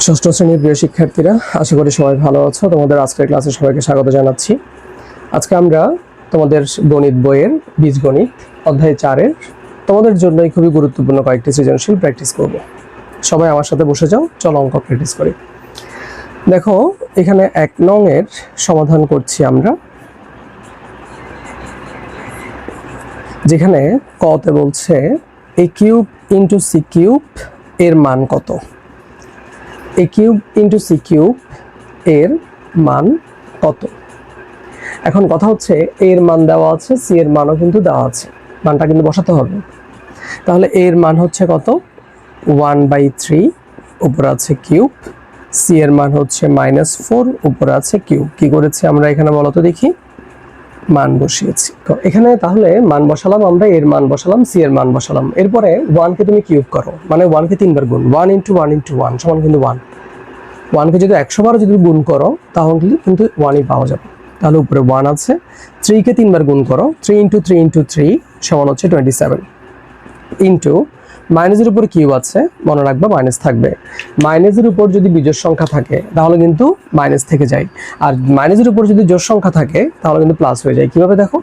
ষষ্ঠ শ্রেণীর প্রিয় শিক্ষার্থীরা, আশা করি সবাই ভালো আছো। তোমাদের আজকের ক্লাসে সবাইকে স্বাগত জানাচ্ছি। আজকে আমরা তোমাদের গণিত বইয়ের বীজগণিত অধ্যায় 4-এর তোমাদের জন্যই খুবই গুরুত্বপূর্ণ কয়েকটি সৃজনশীল প্র্যাকটিস করব। সবাই আমার সাথে বসে যাও, চলো অঙ্ক প্র্যাকটিস করি। দেখো, এখানে 1 নং এর সমাধান করছি আমরা, যেখানে কতে বলছে a cube into C cube এর মান কত। a cube into C cube এর মান কত। এখন কথা হচ্ছে এর মান দেওয়া আছে, সি এর মানও কিন্তু দেওয়া আছে, মানটা কিন্তু বসাতে হবে। তাহলে এর মান হচ্ছে কত, 1/3, উপরে আছে কিউব। সি এর মান হচ্ছে -4, উপরে আছে কিউব। কি করেছি আমরা এখানে বলো তো দেখি, মান বসিয়েছি। তো এখানে তাহলে মান বসালাম আমরা, এর মান বসালাম, সি এর মান বসালাম। এরপরে 1 কে তুমি কিউব করো, মানে 1 কে 3 বার গুণ, 1 × 1 × 1 সমান কিন্তু 1। 1 কে যদি 100 বার যদি গুণ করো তাহলে কিন্তু 1ই পাওয়া যাবে। তাহলে উপরে 1 আছে। 3 কে 3 বার গুণ করো, 3 × 3 × 3 সমান হচ্ছে 27, ইন্টু মাইনাসের উপর কিউব আছে, মনে রাখবা মাইনাস থাকবে। মাইনাসের উপর যদি বিজোড় সংখ্যা থাকে তাহলে কিন্তু মাইনাস থেকে যায়, আর মাইনাসের উপর যদি জোড় সংখ্যা থাকে তাহলে কিন্তু প্লাস হয়ে যায়। কিভাবে দেখো,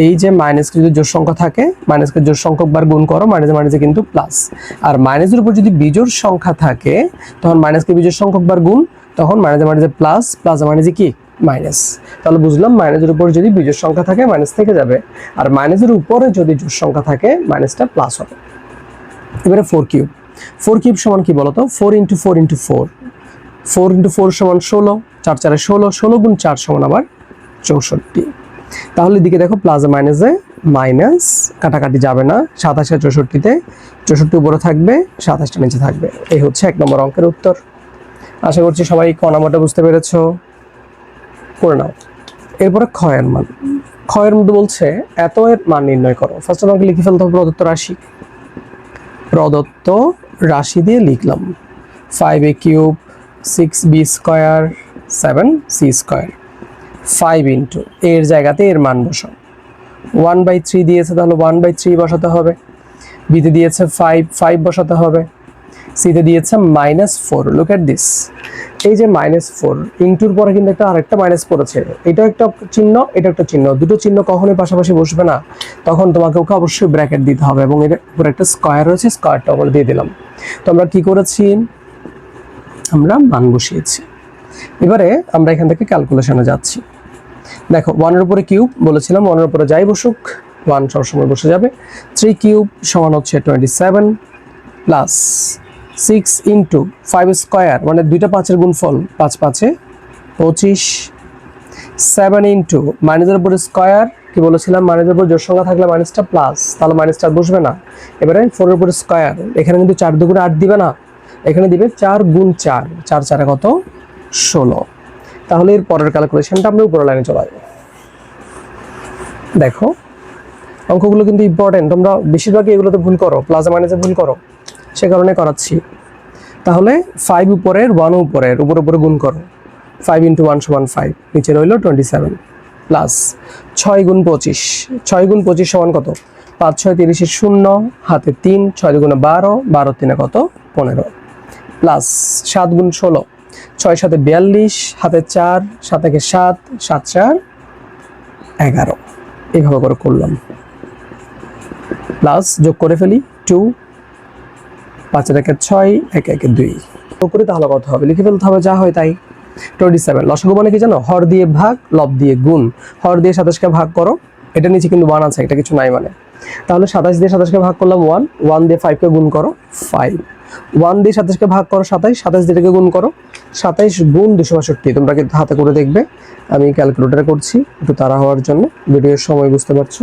এই যে মাইনাসকে যদি জোড় সংখ্যা থাকে, মাইনাসকে জোড় সংখ্যক বার গুণ করো, মাইনাসে মাইনাসে কিন্তু প্লাস। আর মাইনাসের উপর যদি বিজোড় সংখ্যা থাকে তখন মাইনাসকে বিজোড় সংখ্যক বার গুণ, তখন মাইনাসে মাইনাসে প্লাস, প্লাসে মাইনাসে কি মাইনাস। তাহলে বুঝলাম মাইনাসের উপর যদি বিজোড় সংখ্যা থাকে মাইনাস থেকে যাবে, আর মাইনাসের উপরে যদি জোড় সংখ্যা থাকে মাইনাসটা প্লাস হবে। এবারে 4 কিউব। 4 কিউব সমান কি বলতো, 4 × 4 × 4, 4 × 4 সমান 16, 4 4 16, 16 × 4 সমান আবার 64। তাহলে দিকে দেখো প্লাসে মাইনাসে মাইনাস, কাটাকাটি যাবে না, 27 আর 64-তে 64 উপরে থাকবে, 27টা নিচে থাকবে। এই হচ্ছে 1 নম্বর অঙ্কের উত্তর। আশা করছি সবাই ক নাম্বারটা বুঝতে পেরেছো, করে নাও। এরপরে খ এর মান। খ এর মধ্যে বলছে এত এর মান নির্ণয় করো। ফার্স্ট অঙ্কে লিখে ফেলতে হবে প্রদত্ত রাশি। প্রদত্ত রাশি দিয়ে লিখলাম 5a cube 6b square 7c square. 5 into এর জায়গাতে এর মান বসাও। 1/3 দিয়েছে, তাহলে 1/3 বসাতে হবে। বিতে দিয়েছে 5 বসাতে হবে। সিতে দিয়েছে -4। লুক এট দিস, এই যে -4 ইন্টুর পরে কিন্তু একটা আরেকটা মাইনাস পড়েছে, এটা একটা চিহ্ন, এটা একটা চিহ্ন, দুটো চিহ্ন কখনোই পাশাপাশি বসবে না। তখন তোমাকে ওকে অবশ্যই ব্র্যাকেট দিতে হবে, এবং এর উপরে একটা স্কয়ার রয়েছে, স্কয়ারটা আমরা দিয়ে দিলাম। তো আমরা কি করেছি, আমরা মান বসিয়েছি। এবারে আমরা এখান থেকে ক্যালকুলেশনে যাচ্ছি। দেখো 1 এর উপরে কিউব বলেছিলাম, 1 এর উপরে যাই বসুক 1 সবসময় বসে যাবে। 3 কিউব সমান হচ্ছে 27 প্লাস 6 ইন্টু 5 স্কয়ার, মানে দুইটা 5-এর গুণফল, 5 5 25। 7 ইন্টু মাইনাসের উপর স্কয়ার, কি বলেছিলাম মাইনাসের উপর জোড় সংখ্যা থাকলে মাইনাসটা প্লাস, তাহলে মাইনাসটা বসবে না। এবারে 4 এর উপর স্কয়ার, এখানে কিন্তু 4 2 8 দিবে না, এখানে দিবে 4 × 4, 4 4 কত 16। তাহলে এর পরের ক্যালকুলেশনটা আমরা উপরের লাইনে চলে আসবো। দেখো অঙ্কগুলো কিন্তু ইম্পর্টেন্ট, তোমরা বেশিরভাগই এগুলোতে ভুল করো, প্লাসে মাইনাসে ভুল করো, সে কারণে করাচ্ছি। তাহলে 5 উপরের 1 উপরের উপরে গুণ করো, 5 × 1 = 5, নিচে রইল 27 প্লাস 6 × 25, 6 × 25 সমান কত, 5 6 30 0, হাতে 3, 6 2 12, 12 3 কত 15, প্লাস 7 × 16, 6 7 42, হাতে 4, 7 1 7, 7 4 11, এইভাবে করে করলাম। প্লাস যোগ করে ফেলি 2, 5 1 6, 1 1 2 যোগ করি, তাহলে কত হবে লিখে ফেলতে হবে, যা হয় তাই। 27 লসাগু মানে কি জানো, হর দিয়ে ভাগ, লব দিয়ে গুণ। হর দিয়ে 27কে ভাগ করো, এটা নিচে কিন্তু 1 আছে, এটা কিছু নাই মানে। তাহলে 27 দিয়ে 27কে ভাগ করলাম 1, 1 দিয়ে 5কে গুণ করো 5, 1 দিয়ে 27কে ভাগ করো 27, 27 দিয়ে এটাকে গুণ করো 27 গুণ 262। তোমরা কিন্তু হাতে করে দেখবে, আমি ক্যালকুলেটরে করছি একটু তাড়া হওয়ার জন্য, ভিডিওর সময় বুঝতে পারছো।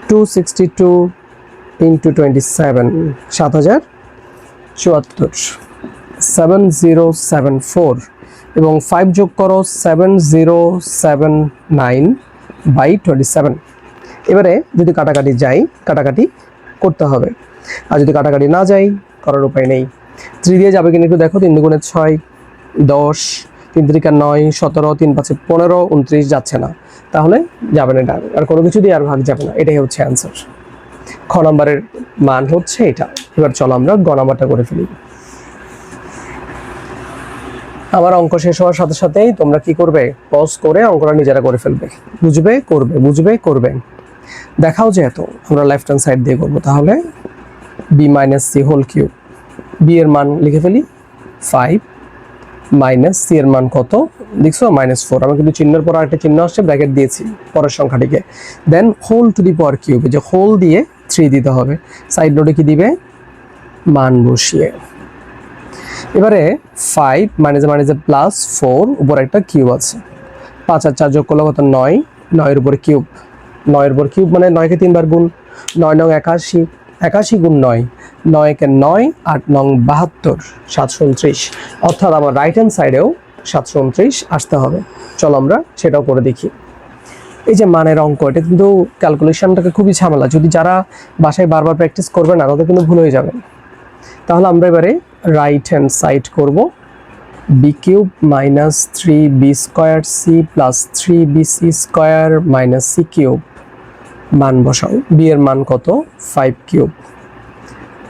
262 × 27 7074, 7074, এবং 5 যোগ করো 7079/27। এবারে যদি কাটাকাটি যাই, কাটাকাটি করতে হবে, আর যদি কাটাকাটি না যাই করার উপায় নেই। 3 দিয়ে যাবে কিনা একটু দেখো, 3 2 6 10, 3 3 9 17, 3 5 15, 29 যাচ্ছে না, তাহলে যাবে না এটা, আর কোনো কিছু দিয়ে আর ভাগ যাবে না। এটাই হচ্ছে অ্যান্সার। খ নাম্বারের মান হচ্ছে এটা। এবার চলো আমরা গ নাম্বারটা করে ফেলি। আমার অঙ্ক শেষ হওয়ার সাথে সাথেই তোমরা কি করবে, পজ করে অঙ্কটা নিজেরা করে ফেলবে, বুঝবে করবে। দেখাও যেহেতু আমরা লেফট হ্যান্ড সাইড দিয়ে করবো, তাহলে B minus C whole cube, B এর মান লিখে ফেলি 5 মাইনাস সি এর মান কত দেখছো -4, আমি কিন্তু চিহ্নের পর আরেকটা চিহ্ন আসছে, ব্র্যাকেট দিয়েছি পরের সংখ্যাটিকে, then whole to the power cube, যে হোল দিয়ে 3 দিতে হবে, সাইড নোটে কি দিবে মান বসিয়ে। এবারে 5 মাইনাসে +4, উপরে একটা কিউব আছে, 5 আর 4 যোগ করলে কত 9, 9 এর উপরে কিউব, 9 এর উপর কিউব মানে 9 কে 3 বার গুণ, 9 9 81, 81 গুণ 9, 9 কে 9, 8 9 72, 729, অর্থাৎ আমার রাইট হ্যান্ড সাইডেও 729 আসতে হবে। চলো আমরা সেটাও করে দেখি। এই যে মানের অঙ্ক, এটা কিন্তু ক্যালকুলেশনটাকে খুবই ঝামেলা, যদি যারা বাসায় বারবার প্র্যাকটিস করবে না তাদের কিন্তু ভুল হয়ে যাবে। তাহলে আমরা এবারে রাইট হ্যান্ড সাইড করব, B cube minus 3b square C plus 3bc square minus C cube, মান বসাও, বি এর মান কত 5 cube,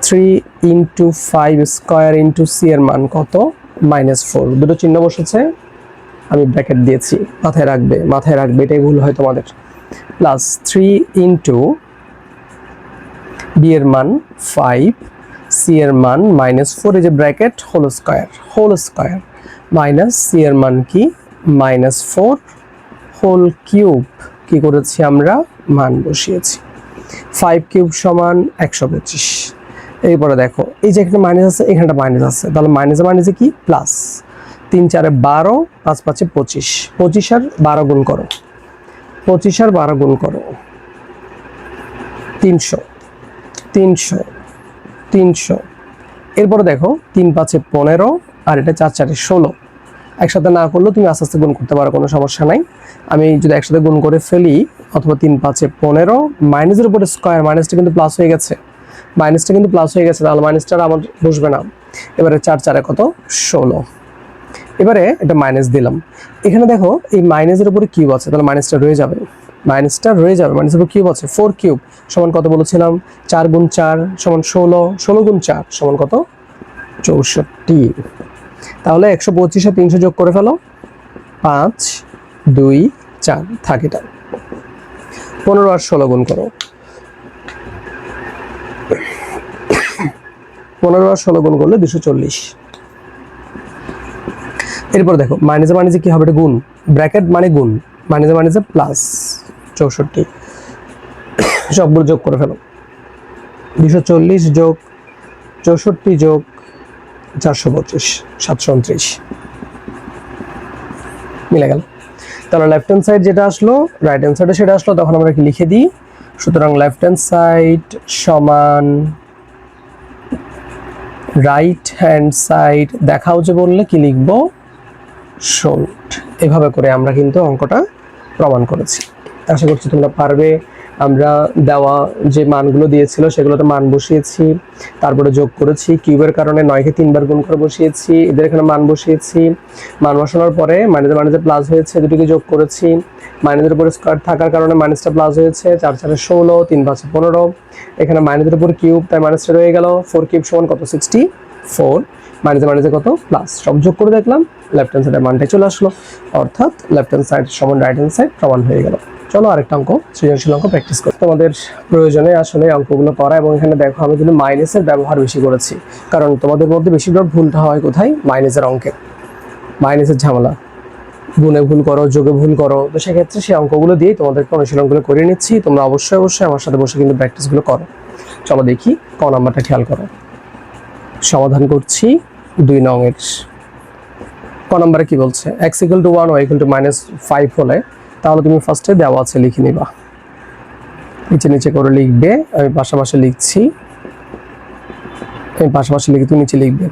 3 into 5 square into C এর মান কত -4, দুটো চিহ্ন বসেছে, আমি ব্র্যাকেট দিয়েছি, মাথায় রাখবে, এটাই ভুল হয় তোমাদের, প্লাস 3 ইন্টু বি এর মান 5, সি এর মান -4, এই যে bracket whole square minus C এর মান কি -4 হোল কিউব, কি করেছি আমরা মান বসিয়েছি, 5 কিউব সমান 125। এরপরে দেখো এই যে এখানে মাইনাস আছে, এখানটা মাইনাস আছে, তাহলে মাইনাসে কি প্লাস, 3 4 12, 5 5 25, 25 আর 12 গুণ করো, 300। এরপরে দেখো 3 5 15 আর এটা 4 4 16, একসাথে না করলেও তুমি আস্তে আস্তে গুণ করতে পারো, কোনো সমস্যা নাই। আমি যদি একসাথে গুণ করে ফেলি, অথবা 3 5 15, মাইনাসের উপরে স্কোয়ার, মাইনাসটা কিন্তু প্লাস হয়ে গেছে, তাহলে মাইনাসটা আমার বসবে না। এবারে 4 4 কত 16, এবারে এটা মাইনাস দিলাম, এখানে দেখো এই মাইনাসের উপরে কিউব আছে, তাহলে মাইনাসটা রয়ে যাবে, মাইনাসের উপর কিউব আছে, 4 কিউব সমান কত বলেছিলাম, 4 গুণ 4 সমান 16, 16 গুণ 4 সমান কত 64। তাহলে 125 আর 300 যোগ করে ফেলো, 5 2 4 থাকে, এটা 15 আর 16 গুণ করো, 15 আর 16 গুণ করলে 240। এরপর দেখো মাইনাসে কি হবে, এটা গুণ, ব্র্যাকেট মানে গুণ, মাইনাসে প্লাস 64, সবগুলো যোগ করে ফেলো, 240 যোগ 64 যোগ 425, 729 মিলে গেল। তাহলে লেফট হ্যান্ড সাইড যেটা আসলো, রাইট হ্যান্ড সাইডে সেটা আসলো, তখন আমরা কি লিখে দিই, সুতরাং লেফট হ্যান্ড সাইড সমান রাইট হ্যান্ড সাইড, দেখাও যে বললে কি লিখবো শোল্ড, এভাবে করে আমরা কিন্তু অঙ্কটা প্রমাণ করেছি। আশা করছি তোমরা পারবে। আমরা দেওয়া যে মানগুলো দিয়েছিল সেগুলোতে মান বসিয়েছি, তারপরে যোগ করেছি, কিউবের কারণে 9 কে 3 বার গুণ করে বসিয়েছি, এদের এখানে মান বসিয়েছি, মান বসানোর পরে মাইনাসে প্লাস হয়েছে, দুটোকে যোগ করেছি, মাইনাসের উপরে স্কোয়ার থাকার কারণে মাইনাসটা প্লাস হয়েছে, 4 4 16, 3 5 15, এখানে মাইনাসের উপর কিউব, তাই মাইনাসটা রয়ে গেল, 4 কিউব সমান কত 64, মাইনাসে কত প্লাস, সব যোগ করে দেখলাম লেফট হ্যান্ড সাইডের মানটাই চলে আসলো, অর্থাৎ লেফট হ্যান্ড সাইড সমান রাইট হ্যান্ড সাইড প্রমাণ হয়ে গেল। চলো আরেকটা অঙ্ক, সৃজনশীল অঙ্ক প্র্যাকটিস করি, তোমাদের প্রয়োজনে আসলে অঙ্কগুলো করা। এবং এখানে দেখো আমি কিন্তু মাইনাসের ব্যবহার বেশি করেছি, কারণ তোমাদের মধ্যে বেশিরভাগ ভুলটা হয় কোথায়, মাইনাসের অঙ্কে, মাইনাসের ঝামেলা, গুণে ভুল করো, যোগে ভুল করো, তো সেক্ষেত্রে সেই অঙ্কগুলো দিয়েই তোমাদেরকে অনুশীলনগুলো করে নিচ্ছি। তোমরা অবশ্যই আমার সাথে বসে কিন্তু প্র্যাকটিসগুলো করো। চলো দেখি ক নাম্বারটা খেয়াল করো, সমাধান করছি 2 নং এর। ক নাম্বারে কি বলছে, x = 1 y = -5 হলে, তাহলে তুমি ফার্স্টে দেওয়া আছে লিখে নিবা, নিচে করে লিখবে, আমি পাশাপাশি লিখছি, লিখে তুমি নিচে লিখবে।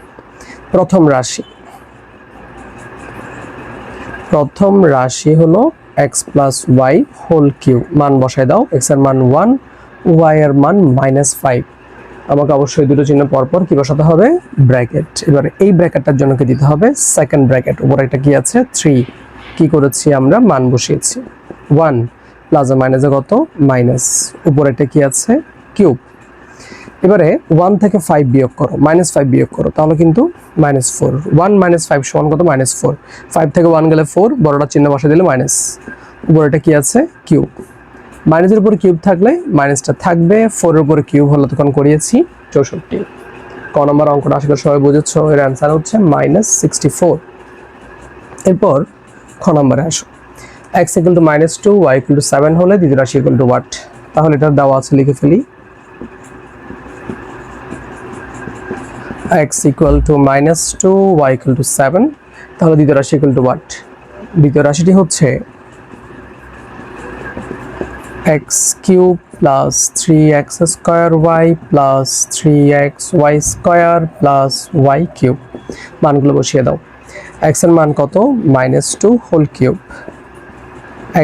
প্রথম রাশি হলো x + y হোল কিউব, মান বসায় দাও, x এর মান 1, y এর মান -5, আমাকে অবশ্যই দুটো চিহ্ন পরপর কি বসাতে হবে, ব্র্যাকেট। এবারে এই ব্র্যাকেটটার জন্য কি দিতে হবে, সেকেন্ড ব্র্যাকেট, উপরে একটা কি আছে 3, কি করেছি আমরা মান বসিয়েছি, 1 প্লাস মাইনাসে কত মাইনাস, উপরে একটা কি আছে কিউব। এবারে 1 থেকে 5 বিয়োগ করো, -5 বিয়োগ করো, তাহলে কিন্তু -4। 1 - 5 সমান কত? -4। 5 থেকে 1 গেলে 4, বড়টা চিহ্ন বসে দিলে মাইনাস। উপরেটা কি আছে? কিউব। মাইনাসের উপরে কিউব থাকলে মাইনাসটা থাকবে, 4 এর উপরে কিউব হলো তখন করিয়েছি 64। ক নম্বর অঙ্কটা আশা করি সবাই বুঝেছো, এর অ্যান্সার হচ্ছে -64। এরপর খ নম্বরে আসো। x = -2, y = 7 হলে দ্বিতীয় রাশি = what? তাহলে এটা দেওয়া আছে, লিখে ফেলি। x = -2, y = 7, তাহলে দ্বিতীয় রাশি what? দ্বিতীয় রাশিটি হচ্ছে x³ + 3x² y + 3xy² + y³ মানগুলো বসিয়ে দাও। x এর মান কত? -2 হোল কিউব।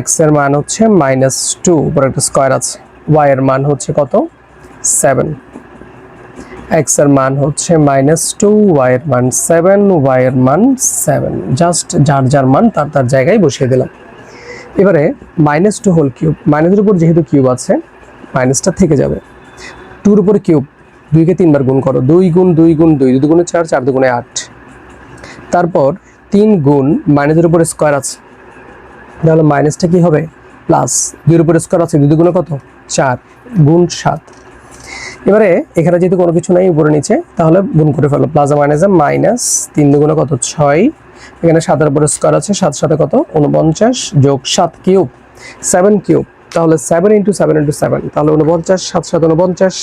x এর মান হচ্ছে -2, উপরে একটা স্কয়ার আছে। y এর মান হচ্ছে কত? 7। x এর মান হচ্ছে -2, y এর মান 7, y এর মান 7। জাস্ট যার যার মান তার তার জায়গায় বসিয়ে দিলাম। এবারে -2 হোল কিউব, মাইনাসের উপর যেহেতু কিউব আছে মাইনাসটা থেকে যাবে। 2 এর উপর কিউব, 2 কে 3 বার গুণ করো, 2 গুণ 2 গুণ 2, 2 গুণে 4, 4 দুগুণে 8। তারপর 3 গুণ মাইনাসের উপর স্কয়ার আছে, তাহলে মাইনাসটা কি হবে? প্লাস। 2 এর উপর স্কয়ার আছে, 2 দুগুণে কত? 4 গুণ 7। এবারে এখানে যেহেতু কোনো কিছু নাই উপরে নিচে, তাহলে গুণ করে ফেলো, প্লাসে মাইনাসে মাইনাস, 3 দুগুণে কত? 6। এখানে 7 এর উপর স্কয়ার আছে, 7 সাথে কত? 49 যোগ 7 কিউব, 7 কিউব, তাহলে 7 × 7 × 7, তাহলে 49, 7 7 49,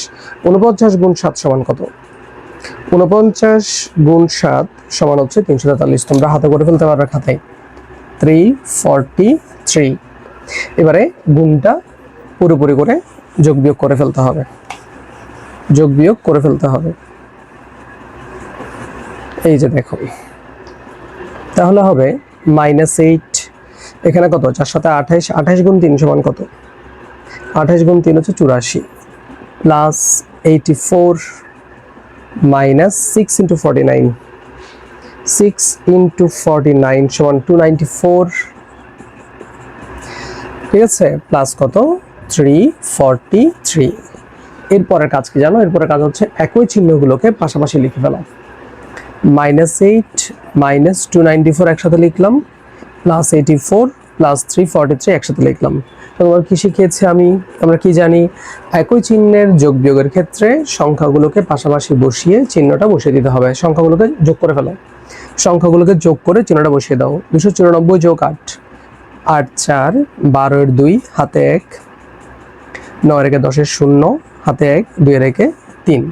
49 গুণ 7 সমান কত? 49 গুণ 7 সমান হচ্ছে 343। তোমরা হাতে করে ফেলতে পারবে খাতায়। 343। এবারে গুণটা পুরোপুরি করে যোগ বিয়োগ করে ফেলতে হবে, যোগ বিয়োগ করে ফেলতে হবে। এই যে দেখো, তাহলে হবে -8। এখানে কত? 4 সাথে 28, 28 গুণ 3 সমান কত? 28 গুণ 3 হচ্ছে 84, প্লাস 84 মাইনাস 6 × 49, 6 × 49 সমান 294। ঠিক আছে, প্লাস কত? 343। এরপরের কাজ কি জানো? এরপরের কাজ হচ্ছে একই চিহ্নগুলোকে পাশাপাশি লিখে ফেলা। -8 - 294 একসাথে লিখলাম, +84 +343 একসাথে লিখলাম। তোমার কি শিখিয়েছি আমরা কি জানি? একই চিহ্নের যোগ বিয়োগের ক্ষেত্রে সংখ্যাগুলোকে পাশাপাশি বসিয়ে চিহ্নটা বসিয়ে দিতে হবে। সংখ্যাগুলোকে যোগ করে ফেলো, সংখ্যাগুলোকে যোগ করে চিহ্নটা বসিয়ে দাও। 294 যোগ 8, 8 4, 12 এর 2 হাতে 1, 9 এর 10 এর 0 হাতে 1, 2 এর 3,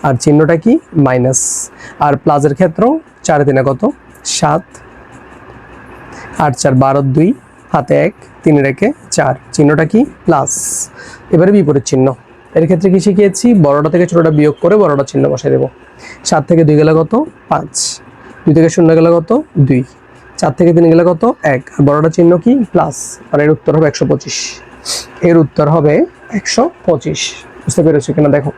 আর চিহ্নটা কি? মাইনাস। আর প্লাসের ক্ষেত্রেও 4 3 কত? 7, 8 4 12 2 হাতে 1, 3 এর 4, চিহ্নটা কি? প্লাস। এবারে বিপরীত চিহ্ন। এর ক্ষেত্রে কি শিখিয়েছি? বড়টা থেকে ছোটটা বিয়োগ করে বড়টা চিহ্ন বসাই দেব। 7 থেকে 2 গেলে কত? 5, 2 থেকে 0 গেলে কত? 2, 4 থেকে 3 গেলে কত? 1, আর বড়টা চিহ্ন কি? প্লাস। আর এর উত্তর হবে 125। এর উত্তর হবে 125। বুঝতে পেরেছো কিনা দেখো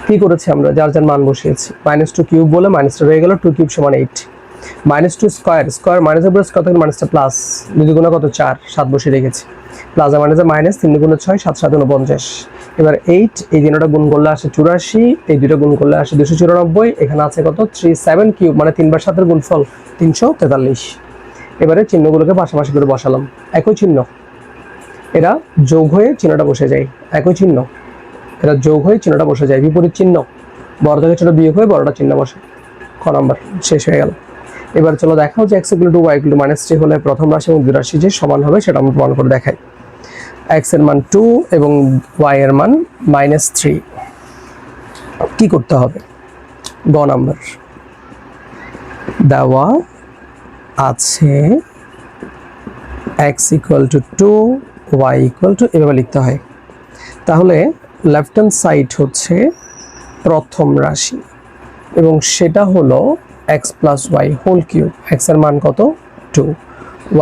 কি করেছি আমরা? যার যার মান বসিয়েছি। -2 কিউব বলে মাইনাসটা রয়ে গেল, 2 কিউব সমান 8, -2 স্কয়ার, স্কয়ার মাইনাসের উপরে স্কয়ার থেকে মাইনাসটা প্লাস, 2 দুগুণে কত? 4, 7 বসিয়ে রেখেছি, প্লাস আর মাইনাসে মাইনাস, 3 দুগুণে 6, 7 7 49। এবার 8 এই দিনটা গুণ করলে আসে 84, এই দুটো গুণ করলে আসে 294, এখানে আছে কত? 37 কিউব, মানে 3 বার 7 এর গুণফল 343। এবারে চিহ্নগুলোকে পাশাপাশি করে বসালাম, একই চিহ্ন, এরা যোগ হয়ে চিহ্নটা বসে যায়। একই চিহ্ন, এরা যোগ হয়ে চিহ্নটা বসে যায়। বিপরীত চিহ্ন, বড় থেকে ছোট বিয়োগ হয়ে বড়টা চিহ্ন বসে। খ নাম্বার শেষ হয়ে গেল। এবার চলো দেখাও যে x = y = -3 হলে প্রথম রাশি এবং দ্বিতীয় রাশি যে সমান হবে সেটা আমরা প্রমাণ করে দেখাই। x এর মান 2 এবং y এর মান -3। কি করতে হবে? গ নাম্বার দেওয়া আছে x = 2, y = এভাবে লিখতে হয়। তাহলে লেফট হ্যান্ড সাইড হচ্ছে প্রথম রাশি এবং সেটা হলো x + y whole cube. x এর মান কত? 2,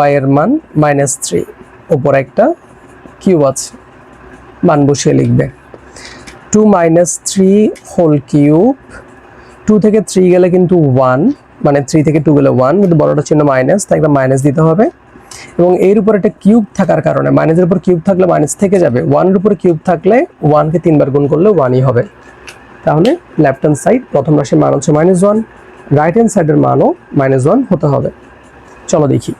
y এর মান -3, উপর একটা কিউব আছে, মান বসিয়ে লিখবে 2 - 3 হোল কিউব। 2 থেকে 3 গেলে কিন্তু 1, মানে 3 থেকে 2 গেলে 1, কিন্তু বড়টা চিহ্ন মাইনাস, তাই একটা মাইনাস দিতে হবে। এবং এর উপর একটা কিউব থাকার কারণে মাইনাসের উপর কিউব থাকলে মাইনাস থেকে যাবে, 1-এর উপর কিউব থাকলে 1-কে 3 বার গুণ করলে 1-ই হবে। তাহলে লেফট হ্যান্ড সাইড প্রথম রাশির মান হচ্ছে -1, রাইট হ্যান্ড সাইডের মানও -1 হতে হবে। চলো দেখি,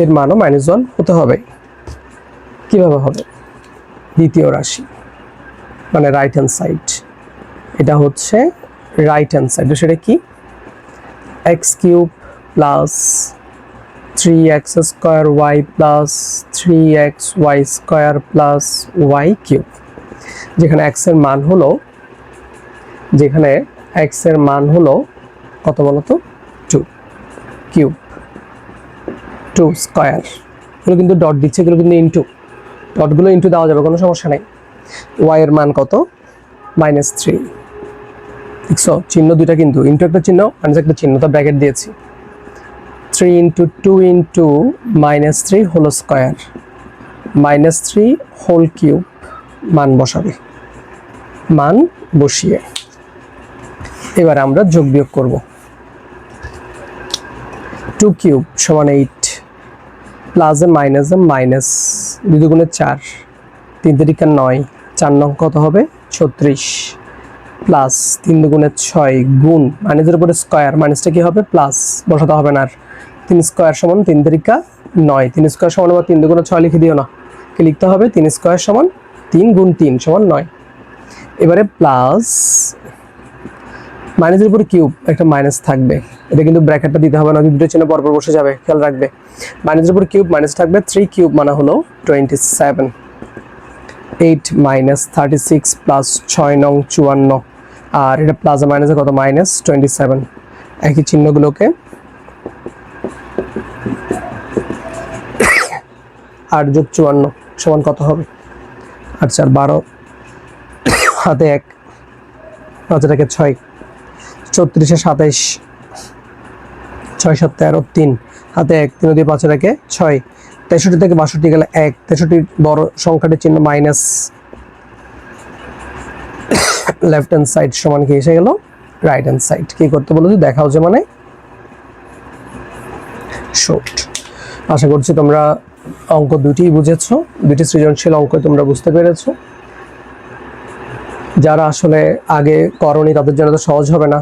এর মানও -1 হতে হবে। কিভাবে হবে? দ্বিতীয় রাশি মানে রাইট হ্যান্ড সাইড, এটা হচ্ছে রাইট হ্যান্ড সাইড, সেটা কি? x³ plus 3x² y plus 3xy² plus y³, যেখানে x এর মান হলো কত বলতো? 2 কিউব, 2 স্কয়ার। এগুলো কিন্তু ডট দিচ্ছে, এগুলো কিন্তু ইনটু, ডটগুলো ইনটু দেওয়া যাবে, কোনো সমস্যা নেই। y এর মান কত? -3। দেখছো চিহ্ন দুইটা কিন্তু, ইনটু একটা চিহ্ন মাইনাস একটা চিহ্ন, তো ব্র্যাকেট দিয়েছি। 3 × 2 × -3 হোল স্কয়ার, -3 হোল কিউব, মান বসাবে। মান বসিয়ে এবার আমরা যোগ বিয়োগ করব। 2³ = 8, প্লাস এ মাইনাস এ মাইনাস, 2 × 4, 3 × 9, 4 নং কত হবে? 36, প্লাস 3 × 6 গুণ মাইনাসের উপরে স্কয়ার, মাইনাসটা কি হবে? প্লাস, বসাতে হবে না আর। 3 স্কয়ার = 3 × 9, 3 স্কয়ার সমান আবার 3 × 6 লিখে দিও না, কি লিখতে হবে? 3 স্কয়ার = 3 × 3 = 9। এবারে প্লাস মাইনাসের উপরে কিউব, একটা মাইনাস থাকবে, এটা কিন্তু ব্র্যাকেটটা দিতে হবে না, দুটো চিহ্ন পরপর বসে যাবে, খেয়াল রাখবে। মাইনাসের উপরে কিউব মাইনাস থাকবে, 3³ মানে হলো 27, 8 - 36 প্লাস 6 নং 54, আর এটা প্লাস মাইনাসে কত? -27। একই চিহ্নগুলোকে 8 + 54 সমান কত হবে? 8 × 4 = 12, হাতে 1, 5 × 6, 34 × 27, 6 × 7 = 13, 3 হাতে 1, 3 দিয়ে 5 × 6, 63 থেকে 62 গেলে 1, 63 বড় সংখ্যাটির চিহ্ন মাইনাস, লেফট হ্যান্ড সাইড সমান কি এসে গেল? Right hand side. কি করতে বলেছি? দেখাও যে মানে শর্ট। আশা করছি তোমরা অঙ্ক দুটি বুঝেছো, দুটি সৃজনশীল অঙ্ক তোমরা বুঝতে পেরেছো। যারা আসলে আগে করনি তাদের জন্য তো সহজ হবে না,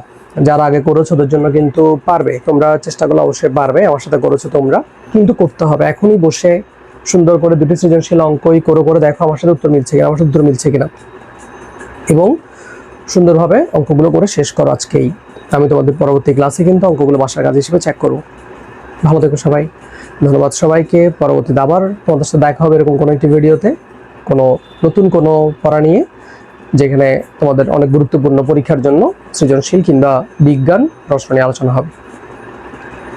যারা আগে করেছো ওদের জন্য কিন্তু পারবে, তোমরা চেষ্টা করলে অবশ্যই পারবে। আমার সাথে করেছো তোমরা, কিন্তু করতে হবে এখনই বসে সুন্দর করে দুটি সৃজনশীল অঙ্কই করে দেখো আমার সাথে উত্তর মিলছে কিনা, আমার সাথে উত্তর মিলছে কিনা, এবং সুন্দরভাবে অঙ্কগুলো করে শেষ করো আজকেই। আমি তোমাদের পরবর্তী ক্লাসে কিন্তু অঙ্কগুলো বাসার কাজ হিসেবে চেক করবো। ভালো থেকো সবাই, ধন্যবাদ সবাইকে। পরবর্তীতে আবার তোমাদের সাথে দেখা হবে এরকম কোনো একটি ভিডিওতে, কোনো নতুন কোনো পড়া নিয়ে, যেখানে তোমাদের অনেক গুরুত্বপূর্ণ পরীক্ষার জন্য সৃজনশীল কিংবা বিজ্ঞান প্রশ্ন নিয়ে আলোচনা হবে।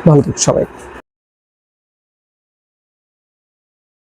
ভালো থেকো সবাই।